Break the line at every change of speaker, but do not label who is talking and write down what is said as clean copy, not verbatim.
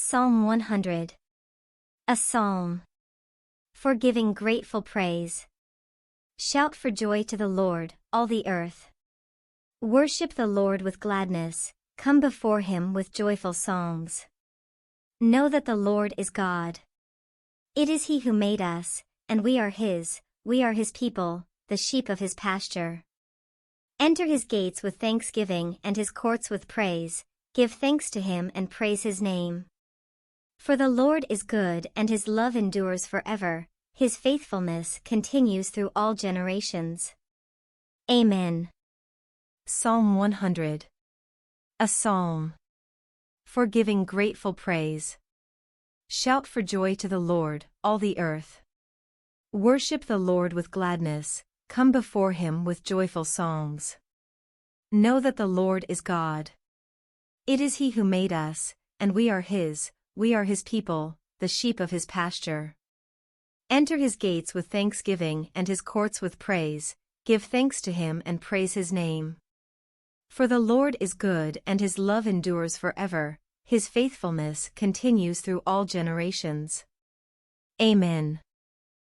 Psalm 100. A psalm. For giving grateful praise. Shout for joy to the Lord, all the earth. Worship the Lord with gladness, come before him with joyful psalms. Know that the Lord is God. It is he who made us, and we are his people, the sheep of his pasture. Enter his gates with thanksgiving and his courts with praise, give thanks to him and praise his name. For the Lord is good and his love endures forever, his faithfulness continues through all generations. Amen.
Psalm 100. A psalm. For giving grateful praise. Shout for joy to the Lord, all the earth. Worship the Lord with gladness, come before him with joyful psalms. Know that the Lord is God. It is he who made us, and we are his people, the sheep of his pasture. Enter his gates with thanksgiving and his courts with praise, give thanks to him and praise his name. For the Lord is good and his love endures forever, his faithfulness continues through all generations. Amen.